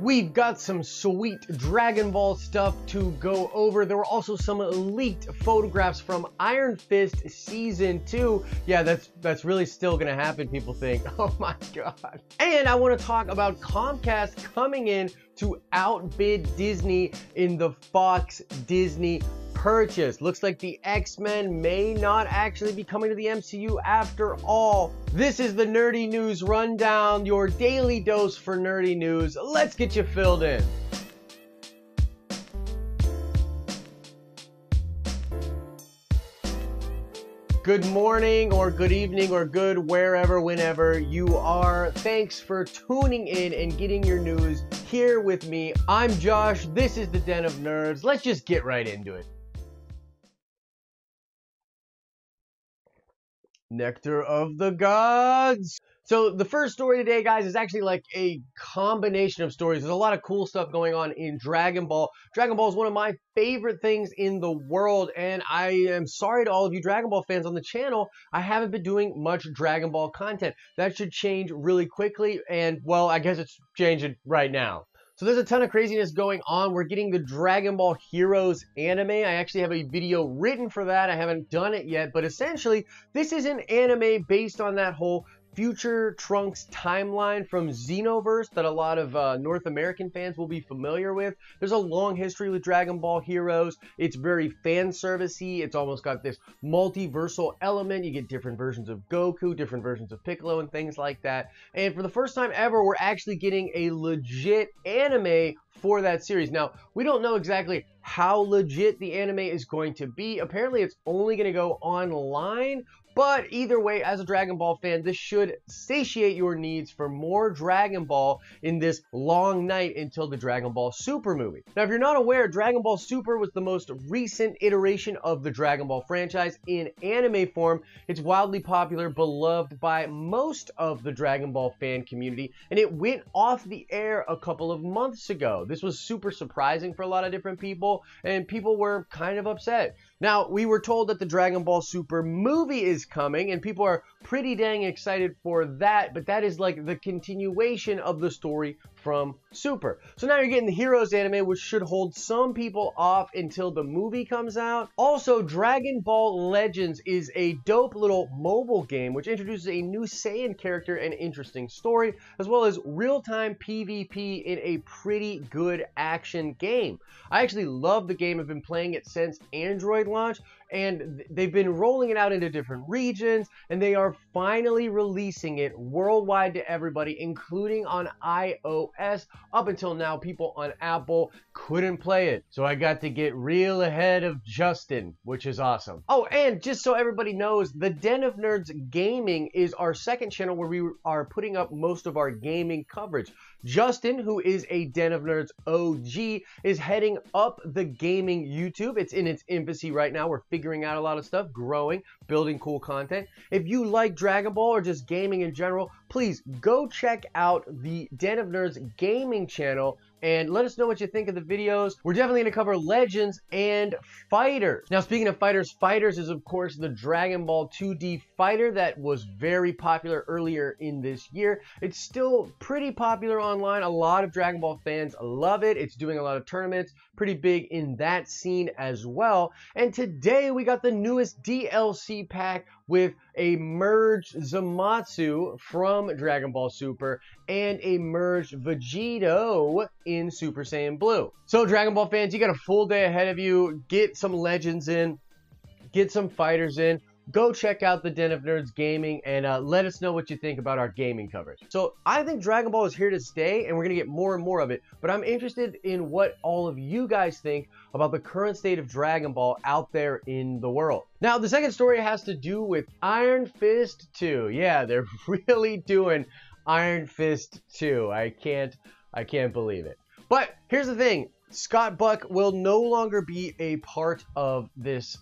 We've got some sweet Dragon Ball stuff to go over. There were also some leaked photographs from Iron Fist Season 2. Yeah, that's really still gonna happen, people think. Oh my god. And I want to talk about Comcast coming in to outbid Disney in the Fox Disney purchase. Looks like the X-Men may not actually be coming to the MCU after all. This is the Nerdy News Rundown, your daily dose for nerdy news. Let's get you filled in. Good morning or good evening or good wherever, whenever you are. Thanks for tuning in and getting your news here with me. I'm Josh. This is the Den of Nerds. Let's just get right into it. Nectar of the Gods. So the first story today, guys, is actually like a combination of stories. There's a lot of cool stuff going on in Dragon Ball. Dragon Ball is one of my favorite things in the world, and I am sorry to all of you Dragon Ball fans on the channel. I haven't been doing much Dragon Ball content. That should change really quickly, and well, I guess it's changing right now. So there's a ton of craziness going on. We're getting the Dragon Ball Heroes anime. I actually have a video written for that. I haven't done it yet, but essentially this is an anime based on that whole Future Trunks timeline from Xenoverse that a lot of North American fans will be familiar with. There's a long history with Dragon Ball Heroes. It's very fan servicey. It's almost got this multiversal element. You get different versions of Goku, different versions of Piccolo, and things like that. And for the first time ever, we're actually getting a legit anime for that series. Now, we don't know exactly how legit the anime is going to be. Apparently, it's only going to go online. But either way, as a Dragon Ball fan, this should satiate your needs for more Dragon Ball in this long night until the Dragon Ball Super movie. Now, if you're not aware, Dragon Ball Super was the most recent iteration of the Dragon Ball franchise in anime form. It's wildly popular, beloved by most of the Dragon Ball fan community, and it went off the air a couple of months ago. This was super surprising for a lot of different people, and people were kind of upset. Now, we were told that the Dragon Ball Super movie is coming, and people are pretty dang excited for that, but that is like the continuation of the story from Super. So now you're getting the Heroes anime, which should hold some people off until the movie comes out. Also, Dragon Ball Legends is a dope little mobile game which introduces a new Saiyan character and interesting story, as well as real-time PvP in a pretty good action game. I actually love the game. I've been playing it since Android launch, and they've been rolling it out into different regions, and they are finally releasing it worldwide to everybody, including on iOS. Up until now, people on Apple couldn't play it, so I got to get real ahead of Justin, which is awesome. Oh, and just so everybody knows, the Den of Nerds Gaming is our second channel where we are putting up most of our gaming coverage. Justin, who is a Den of Nerds OG, is heading up the gaming YouTube. It's in its infancy right now. We're figuring out a lot of stuff, growing, building cool content. If you like Dragon Ball or just gaming in general, please go check out the Den of Nerds gaming channel and let us know what you think of the videos. We're definitely going to cover Legends and Fighters. Now, speaking of Fighters, Fighters is, of course, the Dragon Ball 2D fighter that was very popular earlier in this year. It's still pretty popular online. A lot of Dragon Ball fans love it. It's doing a lot of tournaments, pretty big in that scene as well. And today, we got the newest DLC pack with a merged Zamasu from Dragon Ball Super and a merged Vegito in Super Saiyan Blue. So Dragon Ball fans, you got a full day ahead of you. Get some Legends in, get some Fighters in. Go check out the Den of Nerds Gaming and let us know what you think about our gaming coverage. So I think Dragon Ball is here to stay, and we're going to get more and more of it. But I'm interested in what all of you guys think about the current state of Dragon Ball out there in the world. Now, the second story has to do with Iron Fist 2. Yeah, they're really doing Iron Fist 2. I can't believe it. But here's the thing. Scott Buck will no longer be a part of this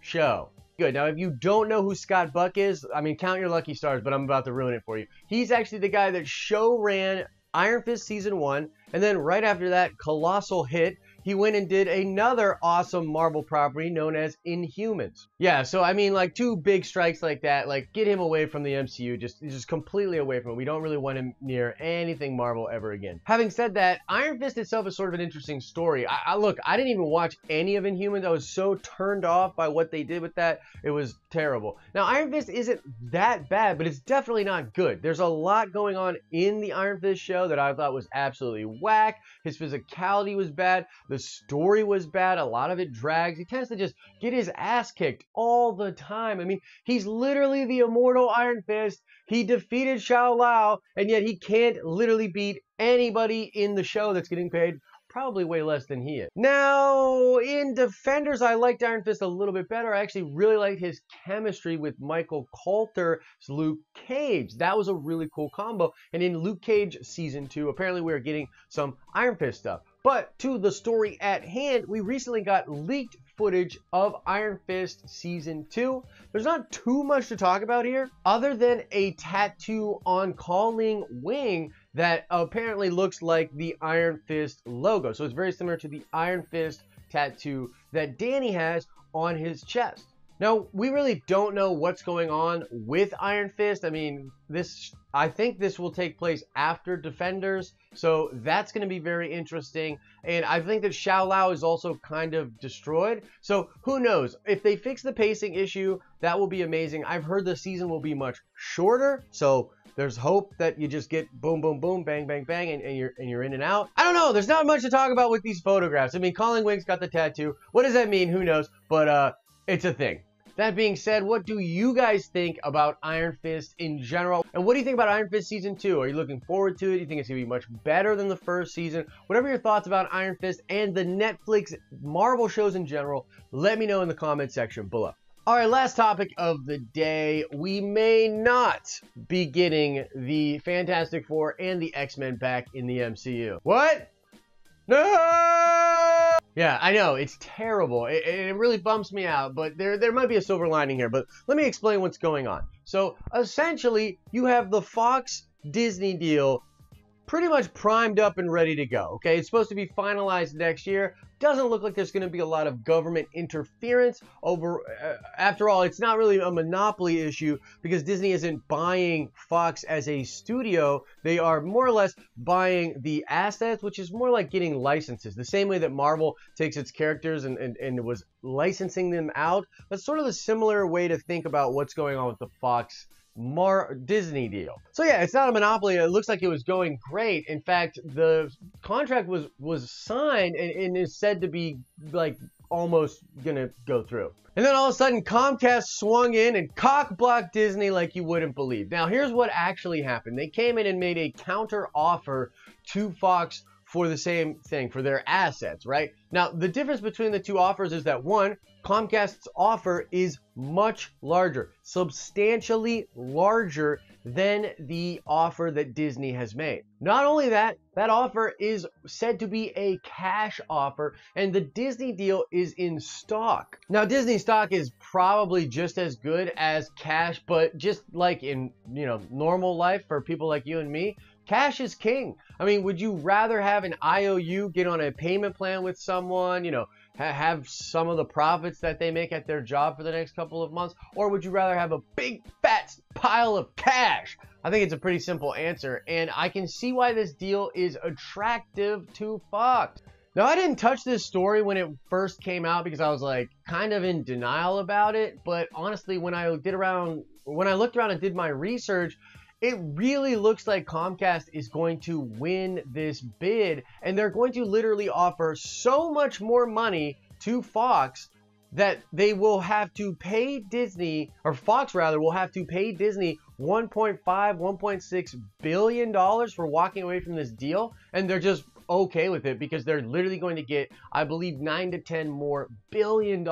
show. Good. Now, if you don't know who Scott Buck is, I mean, count your lucky stars, but I'm about to ruin it for you. He's actually the guy that show ran Iron Fist Season 1, and then right after that, colossal hit, he went and did another awesome Marvel property known as Inhumans. Yeah, so I mean, like, two big strikes like that, like, get him away from the MCU, just completely away from it. We don't really want him near anything Marvel ever again. Having said that, Iron Fist itself is sort of an interesting story. Look, I didn't even watch any of Inhumans. I was so turned off by what they did with that. It was terrible. Now, Iron Fist isn't that bad, but it's definitely not good. There's a lot going on in the Iron Fist show that I thought was absolutely whack. His physicality was bad. The story was bad. A lot of it drags. He tends to just get his ass kicked all the time. I mean, he's literally the immortal Iron Fist. He defeated Shao Lao, and yet he can't literally beat anybody in the show that's getting paid probably way less than he is. Now, in Defenders, I liked Iron Fist a little bit better. I actually really liked his chemistry with Michael Coulter's Luke Cage. That was a really cool combo. And in Luke Cage Season 2, apparently we are getting some Iron Fist stuff. But to the story at hand, we recently got leaked footage of Iron Fist Season 2. There's not too much to talk about here, other than a tattoo on Calling Wing that apparently looks like the Iron Fist logo. So it's very similar to the Iron Fist tattoo that Danny has on his chest. Now, we really don't know what's going on with Iron Fist. I mean, I think this will take place after Defenders, so that's going to be very interesting. And I think that Shao Lao is also kind of destroyed, so who knows? If they fix the pacing issue, that will be amazing. I've heard the season will be much shorter, so there's hope that you just get boom, boom, boom, bang, bang, bang, and you're in and out. I don't know. There's not much to talk about with these photographs. I mean, Calling Wing's got the tattoo. What does that mean? Who knows? But it's a thing. That being said, what do you guys think about Iron Fist in general? And what do you think about Iron Fist Season 2? Are you looking forward to it? Do you think it's going to be much better than the first season? Whatever your thoughts about Iron Fist and the Netflix Marvel shows in general, let me know in the comment section below. All right, last topic of the day. We may not be getting the Fantastic Four and the X-Men back in the MCU. What? No! Yeah, I know, it's terrible. It really bumps me out, but there might be a silver lining here. But let me explain what's going on. So essentially, you have the Fox Disney deal pretty much primed up and ready to go. Okay, it's supposed to be finalized next year. Doesn't look like there's going to be a lot of government interference over. After all, it's not really a monopoly issue because Disney isn't buying Fox as a studio. They are more or less buying the assets, which is more like getting licenses. The same way that Marvel takes its characters and was licensing them out. That's sort of the similar way to think about what's going on with the Fox Disney deal. So yeah, it's not a monopoly. It looks like it was going great. In fact, the contract was signed and is said to be like almost gonna go through. And then all of a sudden Comcast swung in and cock-blocked Disney like you wouldn't believe. Now here's what actually happened. They came in and made a counter offer to Fox for the same thing, for their assets, right? Now the difference between the two offers is that one, Comcast's offer is much larger, substantially larger than the offer that Disney has made. Not only that, that offer is said to be a cash offer, and the Disney deal is in stock. Now, Disney stock is probably just as good as cash, but just like in, normal life for people like you and me, cash is king. I mean, would you rather have an IOU, get on a payment plan with someone, have some of the profits that they make at their job for the next couple of months? Or would you rather have a big fat pile of cash? I think it's a pretty simple answer, and I can see why this deal is attractive to Fox. Now, I didn't touch this story when it first came out because I was like kind of in denial about it, but honestly, when I looked around and did my research, it really looks like Comcast is going to win this bid, and they're going to literally offer so much more money to Fox that they will have to pay Disney, or Fox rather, will have to pay Disney $1.5, $1.6 billion for walking away from this deal, and they're just okay with it because they're literally going to get, I believe, $9 to $10 more billion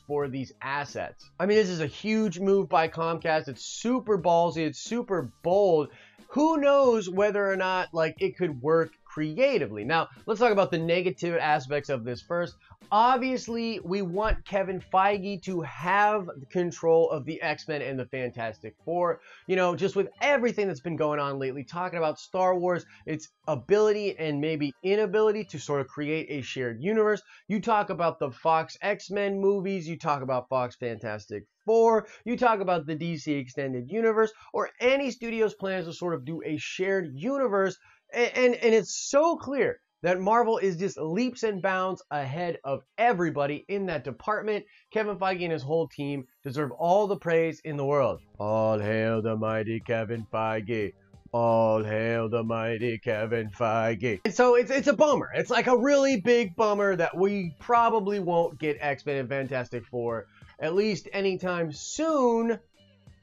for these assets. I mean, this is a huge move by Comcast. It's super ballsy. It's super bold. Who knows whether or not it could work creatively. Now, let's talk about the negative aspects of this first. Obviously, we want Kevin Feige to have control of the X-Men and the Fantastic Four. You know, just with everything that's been going on lately, talking about Star Wars, its ability and maybe inability to sort of create a shared universe. You talk about the Fox X-Men movies, you talk about Fox Fantastic Four, you talk about the DC Extended Universe, or any studio's plans to sort of do a shared universe, and it's so clear that Marvel is just leaps and bounds ahead of everybody in that department. Kevin Feige and his whole team deserve all the praise in the world. All hail the mighty Kevin Feige. All hail the mighty Kevin Feige. And so it's a bummer. It's like a really big bummer that we probably won't get X-Men and Fantastic Four, at least anytime soon,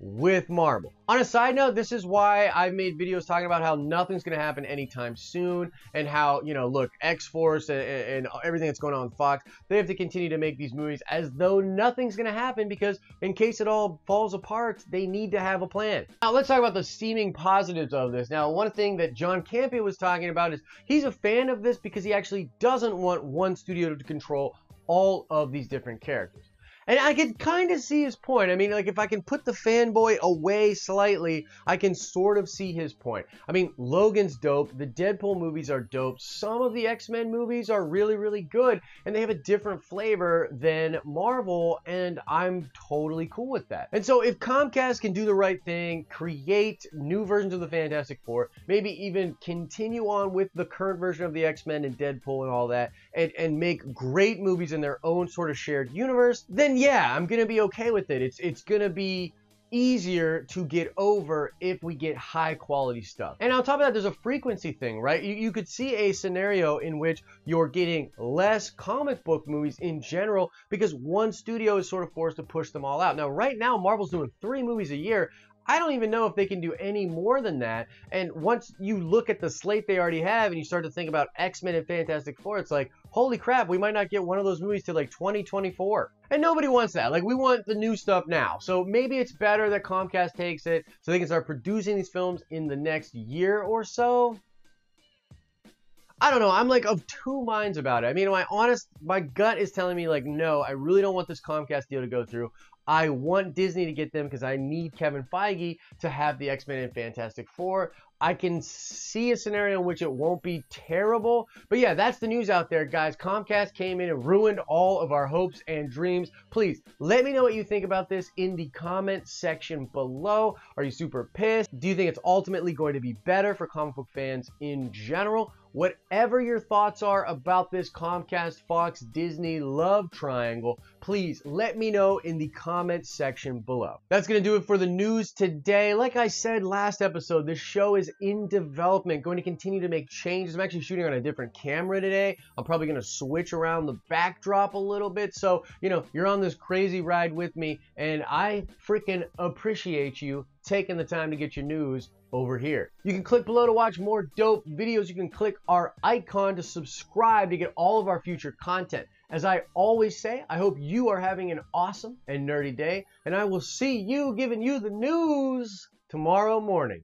with Marvel. On a side note, this is why I've made videos talking about how nothing's going to happen anytime soon, and how, you know, look, X-Force and everything that's going on with Fox, they have to continue to make these movies as though nothing's going to happen, because in case it all falls apart, they need to have a plan. Now, let's talk about the seeming positives of this. Now, one thing that John Campea was talking about is he's a fan of this because he actually doesn't want one studio to control all of these different characters. And I can kind of see his point. I mean, like, if I can put the fanboy away slightly, I can sort of see his point. I mean, Logan's dope. The Deadpool movies are dope. Some of the X-Men movies are really, really good, and they have a different flavor than Marvel, and I'm totally cool with that. And so if Comcast can do the right thing, create new versions of the Fantastic Four, maybe even continue on with the current version of the X-Men and Deadpool and all that, and make great movies in their own sort of shared universe, then yeah, I'm gonna be okay with it. It's gonna be easier to get over if we get high quality stuff. And on top of that, there's a frequency thing, right? You could see a scenario in which you're getting less comic book movies in general because one studio is sort of forced to push them all out. Now, right now, Marvel's doing 3 movies a year. I don't even know if they can do any more than that. And once you look at the slate they already have and you start to think about X-Men and Fantastic Four, it's like, holy crap, we might not get one of those movies till like 2024. And nobody wants that. Like, we want the new stuff now. So maybe it's better that Comcast takes it so they can start producing these films in the next year or so. I don't know. I'm like of two minds about it. I mean, my gut is telling me like, no, I really don't want this Comcast deal to go through. I want Disney to get them because I need Kevin Feige to have the X-Men and Fantastic Four. I can see a scenario in which it won't be terrible. But yeah, that's the news out there, guys. Comcast came in and ruined all of our hopes and dreams. Please, let me know what you think about this in the comment section below. Are you super pissed? Do you think it's ultimately going to be better for comic book fans in general? Whatever your thoughts are about this Comcast, Fox, Disney love triangle, please let me know in the comment section below. That's going to do it for the news today. Like I said last episode, this show is in development, going to continue to make changes. I'm actually shooting on a different camera today. I'm probably going to switch around the backdrop a little bit. So, you know, you're on this crazy ride with me, and I freaking appreciate you taking the time to get your news over here. You can click below to watch more dope videos. You can click our icon to subscribe to get all of our future content. As I always say, I hope you are having an awesome and nerdy day, and I will see you giving you the news tomorrow morning.